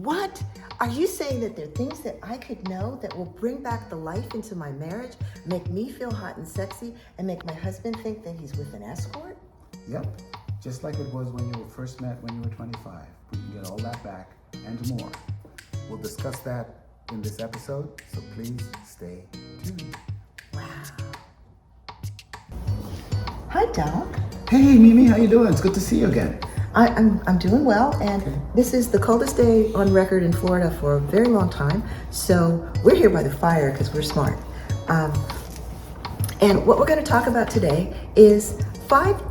What? Are you saying that there are things that I could know that will bring back the life into my marriage, make me feel hot and sexy, and make my husband think that he's with an escort? Yep, just like it was when you were first met when you were 25. We can get all that back and more. We'll discuss that in this episode, so please stay tuned. Wow. Hi, Doc. Hey, Mimi, how you doing? It's good to see you again. I'm doing well, and this is the coldest day on record in Florida for a very long time. So we're here by the fire because we're smart. And what we're going to talk about today is 5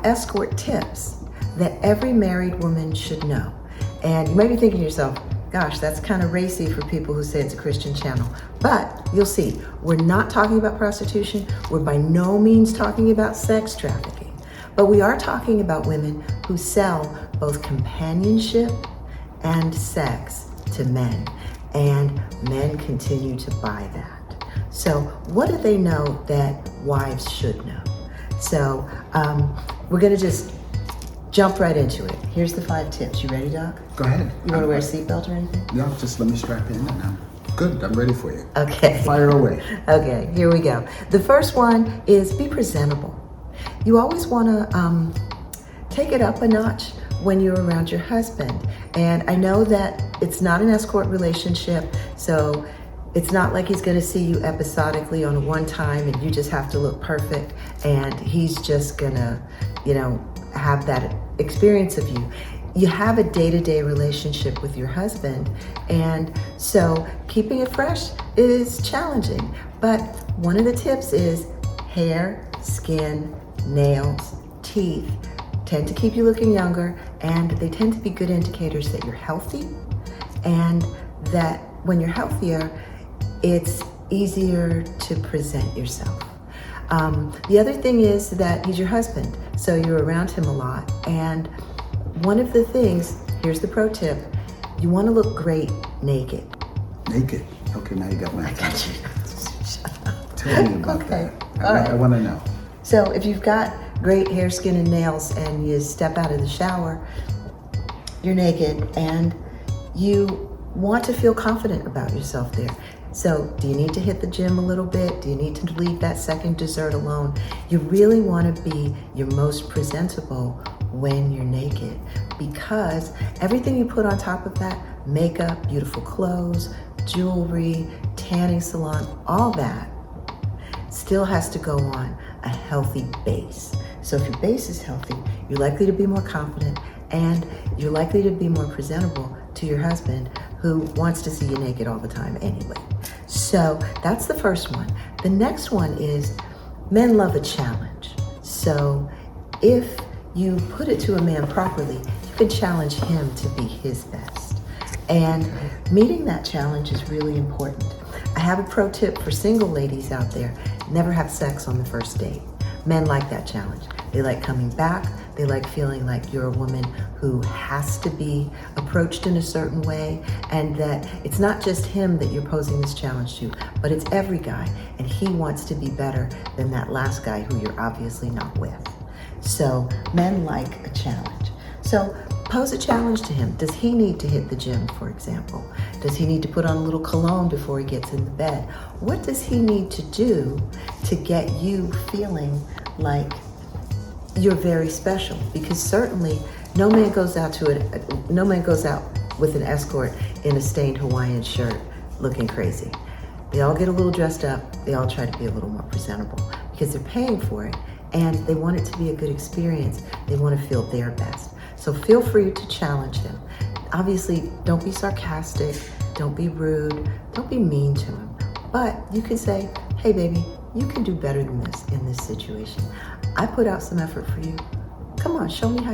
escort tips that every married woman should know. And you might be thinking to yourself, gosh, that's kind of racy for people who say it's a Christian channel. But you'll see, we're not talking about prostitution. We're by no means talking about sex trafficking. But we are talking about women who sell both companionship and sex to men. And men continue to buy that. So what do they know that wives should know? So we're going to just jump right into it. Here's the 5 tips. You ready, Doc? Go ahead. You want to wear a seatbelt or anything? Yeah, just let me strap in and I'm good. I'm ready for you. Okay. Fire away. Okay, here we go. The first one is be presentable. You always want to take it up a notch when you're around your husband. And I know that it's not an escort relationship, so it's not like he's going to see you episodically on one time and you just have to look perfect and he's just going to, have that experience of you. You have a day-to-day relationship with your husband, and so keeping it fresh is challenging. But one of the tips is hair, skin, nails, teeth tend to keep you looking younger, and they tend to be good indicators that you're healthy, and that when you're healthier, it's easier to present yourself. The other thing is that he's your husband, so you're around him a lot. And one of the things, here's the pro tip, you want to look great naked. Naked? Okay, now you got my attention. Shut up. Tell me about Okay. that. All right. I want to know. So if you've got great hair, skin, and nails, and you step out of the shower, you're naked, and you want to feel confident about yourself there. So do you need to hit the gym a little bit? Do you need to leave that second dessert alone? You really want to be your most presentable when you're naked, because everything you put on top of that, makeup, beautiful clothes, jewelry, tanning salon, all that still has to go on a healthy base. So if your base is healthy, you're likely to be more confident and you're likely to be more presentable to your husband, who wants to see you naked all the time anyway. So that's the first one. The next one is men love a challenge. So if you put it to a man properly, you can challenge him to be his best. And meeting that challenge is really important. I have a pro tip for single ladies out there. Never have sex on the first date. Men like that challenge. They like coming back. They like feeling like you're a woman who has to be approached in a certain way, and that it's not just him that you're posing this challenge to, but it's every guy, and he wants to be better than that last guy who you're obviously not with. So men like a challenge. So pose a challenge to him. Does he need to hit the gym, for example? Does he need to put on a little cologne before he gets in the bed? What does he need to do to get you feeling like you're very special? Because certainly no man goes out with an escort in a stained Hawaiian shirt looking crazy. They all get a little dressed up. They all try to be a little more presentable because they're paying for it and they want it to be a good experience. They want to feel their best. So feel free to challenge him. Obviously, don't be sarcastic, don't be rude, don't be mean to him. But you can say, hey baby, you can do better than this in this situation. I put out some effort for you. Come on, show me how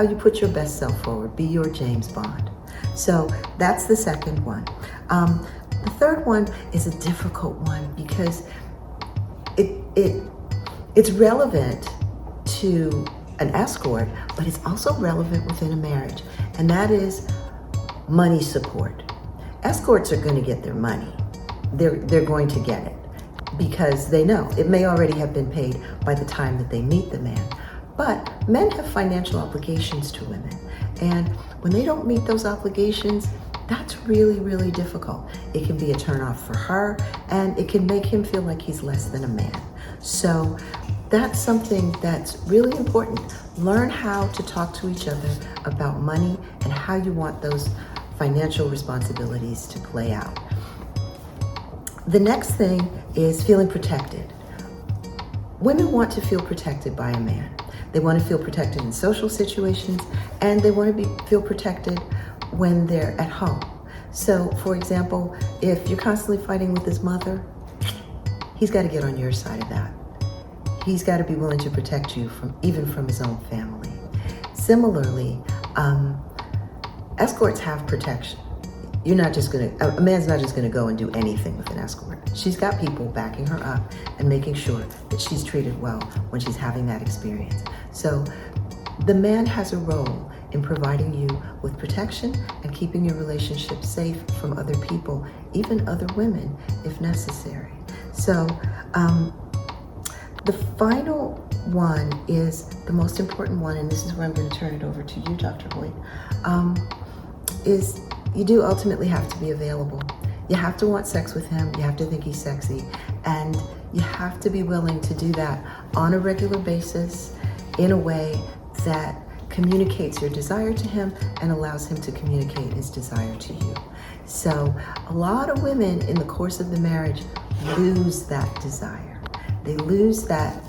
you put your best self forward. Be your James Bond. So that's the second one. The third one is a difficult one because it's relevant to an escort, but it's also relevant within a marriage, and that is money support. Escorts are going to get their money. They're going to get it because they know it may already have been paid by the time that they meet the man. But men have financial obligations to women, and When they don't meet those obligations, that's really, really difficult. It can be a turnoff for her, and it can make him feel like he's less than a man. So that's something that's really important. Learn how to talk to each other about money and how you want those financial responsibilities to play out. The next thing is feeling protected. Women want to feel protected by a man. They want to feel protected in social situations, and they want to feel protected when they're at home. So, for example, if you're constantly fighting with his mother, he's got to get on your side of that. He's got to be willing to protect you even from his own family. Similarly, escorts have protection. A man's not just gonna go and do anything with an escort. She's got people backing her up and making sure that she's treated well when she's having that experience. So the man has a role in providing you with protection and keeping your relationship safe from other people, even other women, if necessary. So the final one is the most important one, and this is where I'm going to turn it over to you, Dr. Hoyte, is you do ultimately have to be available. You have to want sex with him, you have to think he's sexy, and you have to be willing to do that on a regular basis in a way that communicates your desire to him and allows him to communicate his desire to you. So a lot of women in the course of the marriage lose that desire. They lose that.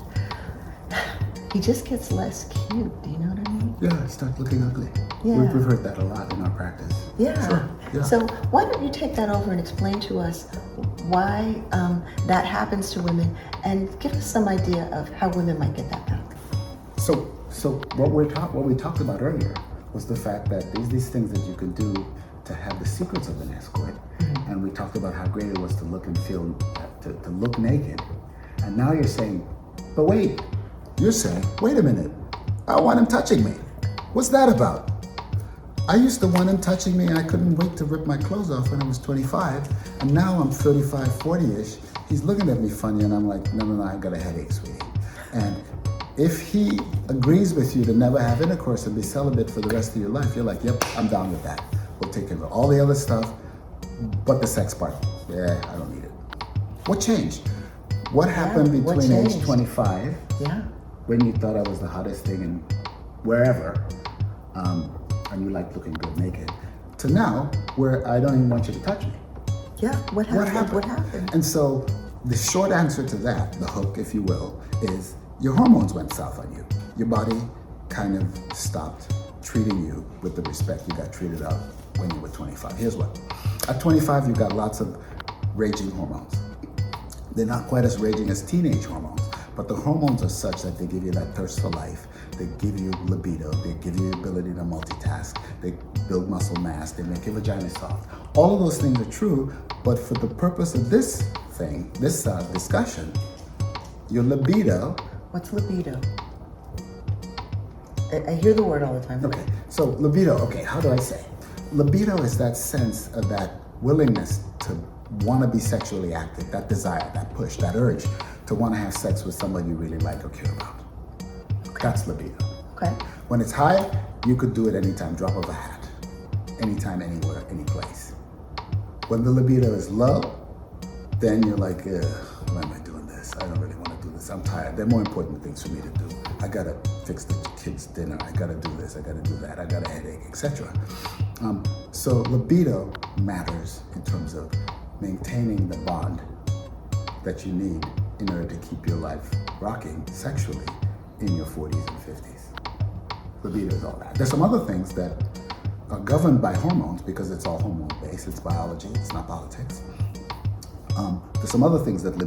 He just gets less cute, do you know what I mean? Yeah, start looking ugly. Yeah. We've heard that a lot in our practice. Yeah. Sure. Yeah. So why don't you take that over and explain to us why that happens to women, and give us some idea of how women might get that back. So what we talked about earlier was the fact that there's these things that you can do to have the secrets of an escort, and we talked about how great it was to look and feel, to look naked. And now you're saying, but wait, you're saying, wait a minute, I want him touching me. What's that about? I used to want him touching me and I couldn't wait to rip my clothes off when I was 25. And now I'm 35, 40-ish. He's looking at me funny and I'm like, no, I got a headache, sweetie. And if he agrees with you to never have intercourse and be celibate for the rest of your life, you're like, yep, I'm down with that. We'll take care of all the other stuff, but the sex part, yeah, I don't need it. What changed? What happened between age 25, when you thought I was the hottest thing in wherever, and you like looking good naked, to now where I don't even want you to touch me? Yeah, what happened? And so the short answer to that, the hook, if you will, is your hormones went south on you. Your body kind of stopped treating you with the respect you got treated out when you were 25. Here's what. At 25, you got lots of raging hormones. They're not quite as raging as teenage hormones, but the hormones are such that they give you that thirst for life. They give you libido. They give you the ability to multitask. They build muscle mass. They make your vagina soft. All of those things are true, but for the purpose of this thing, this discussion, your libido. What's libido? I hear the word all the time. Okay, so libido, okay, how do I say? Libido is that sense of that willingness to want to be sexually active, that desire, that push, that urge to want to have sex with somebody you really like or care about. Okay. That's libido. Okay. When it's high, you could do it anytime, drop of a hat, anytime, anywhere, any place. When the libido is low, then you're like, why am I doing this? I don't really want to do this. I'm tired. There are more important things for me to do. I gotta fix the kids' dinner. I gotta do this. I gotta do that. I got a headache, etc. So libido matters in terms of maintaining the bond that you need in order to keep your life rocking sexually in your 40s and 50s. Libido is all that. There's some other things that are governed by hormones because it's all hormone-based. It's biology. It's not politics. There's some other things that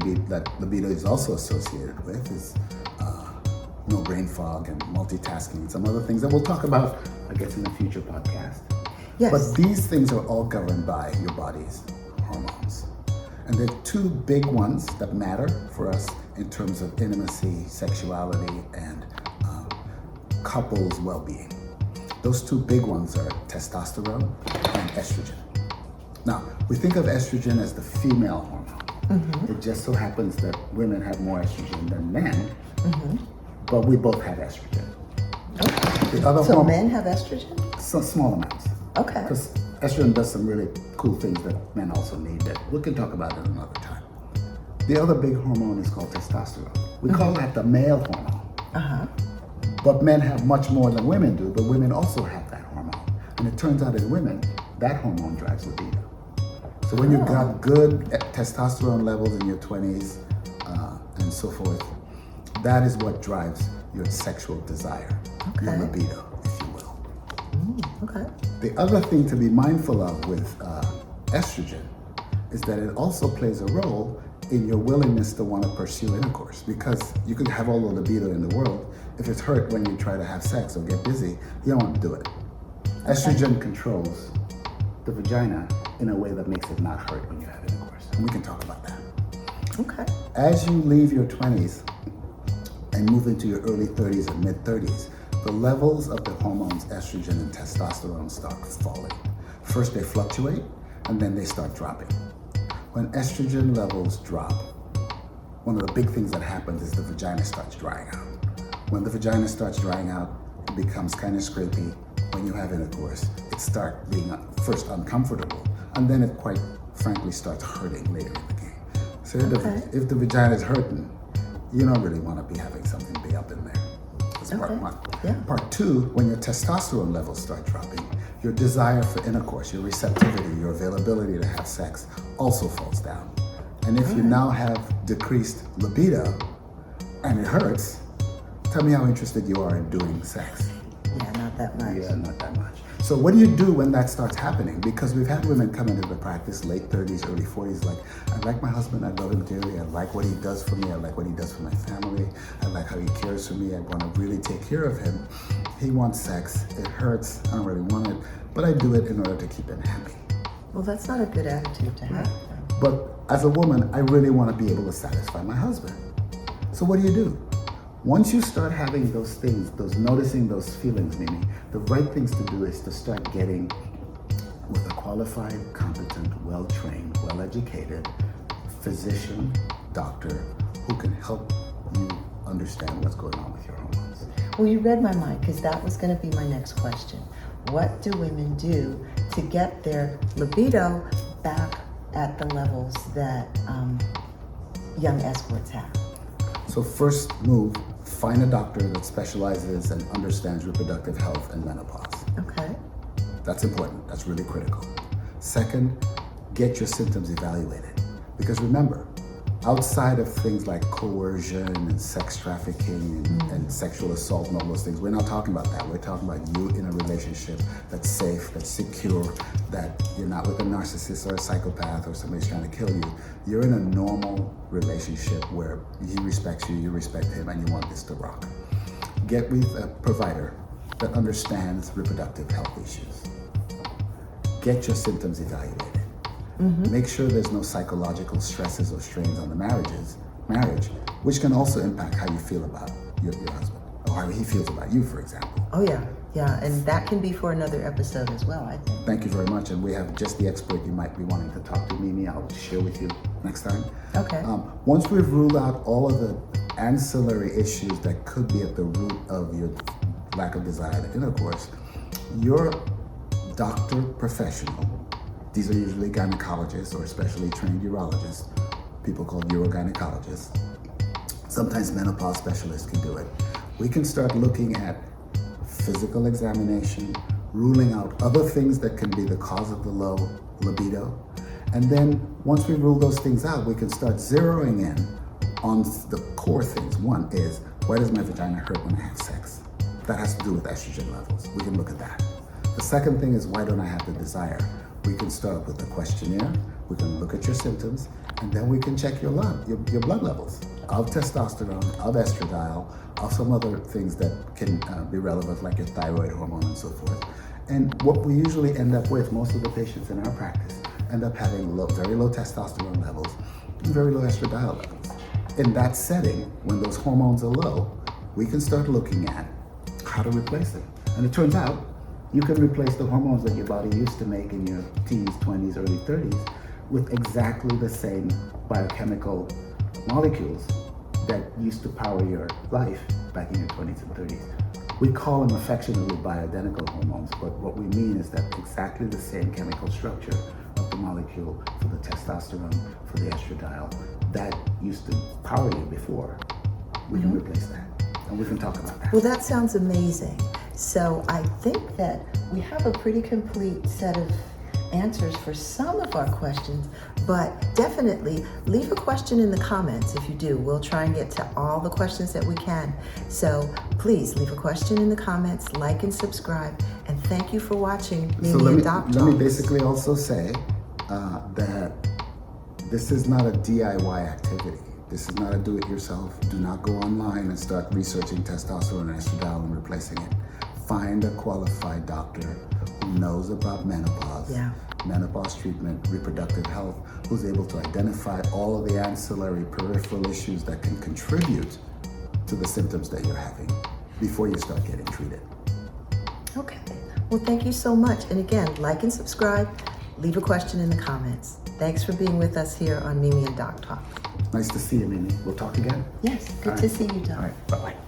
libido is also associated with is no brain fog and multitasking and some other things that we'll talk about, I guess, in a future podcast. Yes. But these things are all governed by your body's hormones. And there are two big ones that matter for us in terms of intimacy, sexuality, and couples' well-being. Those two big ones are testosterone and estrogen. Now, we think of estrogen as the female hormone. Mm-hmm. It just so happens that women have more estrogen than men, but we both have estrogen. Okay. The other so men have estrogen? So small amounts. Okay. Because estrogen does some really cool things that men also need that we can talk about it another time. The other big hormone is called testosterone. We call that the male hormone. Uh-huh. But men have much more than women do, but women also have that hormone. And it turns out in women, that hormone drives libido. So when you've got good testosterone levels in your 20s and so forth, that is what drives your sexual desire, your libido, if you will. Okay. The other thing to be mindful of with estrogen is that it also plays a role in your willingness to want to pursue intercourse, because you could have all the libido in the world. If it's hurt when you try to have sex or get busy, you don't want to do it. Estrogen controls the vagina in a way that makes it not hurt when you have intercourse. And we can talk about that. Okay. As you leave your 20s and move into your early 30s and mid 30s, the levels of the hormones estrogen and testosterone start falling. First they fluctuate and then they start dropping. When estrogen levels drop, one of the big things that happens is the vagina starts drying out. When the vagina starts drying out, it becomes kind of scrapey. When you have intercourse, it starts being first uncomfortable, and then it quite frankly starts hurting later in the game. So if the vagina is hurting, you don't really want to be having something big up in there. That's part one. Yeah. Part two, when your testosterone levels start dropping, your desire for intercourse, your receptivity, your availability to have sex also falls down. And if you now have decreased libido and it hurts, tell me how interested you are in doing sex. Yeah, not that much. Yeah, not that much. So what do you do when that starts happening? Because we've had women come into the practice late 30s, early 40s, like, I like my husband, I love him dearly, I like what he does for me, I like what he does for my family, I like how he cares for me, I want to really take care of him. He wants sex, it hurts, I don't really want it, but I do it in order to keep him happy. Well, that's not a good attitude to have. But as a woman, I really want to be able to satisfy my husband. So what do? Once you start having those things, noticing those feelings, Mimi, the right things to do is to start getting with a qualified, competent, well-trained, well-educated physician, doctor, who can help you understand what's going on with your hormones. Well, you read my mind, because that was going to be my next question. What do women do to get their libido back at the levels that young escorts have? So first move, find a doctor that specializes and understands reproductive health and menopause. Okay. That's important. That's really critical. Second, get your symptoms evaluated. Because remember, outside of things like coercion and sex trafficking and sexual assault and all those things, we're not talking about that. We're talking about you in a relationship that's safe, that's secure, that you're not with a narcissist or a psychopath or somebody's trying to kill you. You're in a normal relationship where he respects you, you respect him, and you want this to rock. Get with a provider that understands reproductive health issues. Get your symptoms evaluated. Make sure there's no psychological stresses or strains on the marriage, which can also impact how you feel about your husband, or how he feels about you, for example. Oh yeah, and that can be for another episode as well, I think. Thank you very much, and we have just the expert you might be wanting to talk to, Mimi. I'll share with you next time. Okay. Once we've ruled out all of the ancillary issues that could be at the root of your lack of desired intercourse, your doctor professional, these are usually gynecologists or specially trained urologists, people called urogynecologist. Sometimes menopause specialists can do it. We can start looking at physical examination, ruling out other things that can be the cause of the low libido. And then once we rule those things out, we can start zeroing in on the core things. One is, why does my vagina hurt when I have sex? That has to do with estrogen levels. We can look at that. The second thing is, why don't I have the desire? We can start with the questionnaire, we can look at your symptoms, and then we can check your blood levels of testosterone, of estradiol, of some other things that can be relevant, like your thyroid hormone and so forth. And what we usually end up with, most of the patients in our practice end up having very low testosterone levels and very low estradiol levels. In that setting, when those hormones are low, we can start looking at how to replace them. And it turns out, you can replace the hormones that your body used to make in your teens, 20s, early 30s with exactly the same biochemical molecules that used to power your life back in your 20s and 30s. We call them affectionately bioidentical hormones, but what we mean is that exactly the same chemical structure of the molecule for the testosterone, for the estradiol, that used to power you before, we can replace that. And we can talk about that. Well, that sounds amazing. So I think that we have a pretty complete set of answers for some of our questions, but definitely leave a question in the comments if you do. We'll try and get to all the questions that we can. So please leave a question in the comments, like and subscribe, and thank you for watching So Mimi and Doc let me Talks. basically also say that this is not a DIY activity. This is not a do-it-yourself. Do not go online and start researching testosterone and estradiol and replacing it. Find a qualified doctor who knows about menopause, menopause treatment, reproductive health, who's able to identify all of the ancillary peripheral issues that can contribute to the symptoms that you're having before you start getting treated. Okay. Well, thank you so much. And again, like and subscribe. Leave a question in the comments. Thanks for being with us here on Mimi and Doc Talk. Nice to see you, Mimi. We'll talk again. Yes, good to see you, Doc. All right, bye-bye.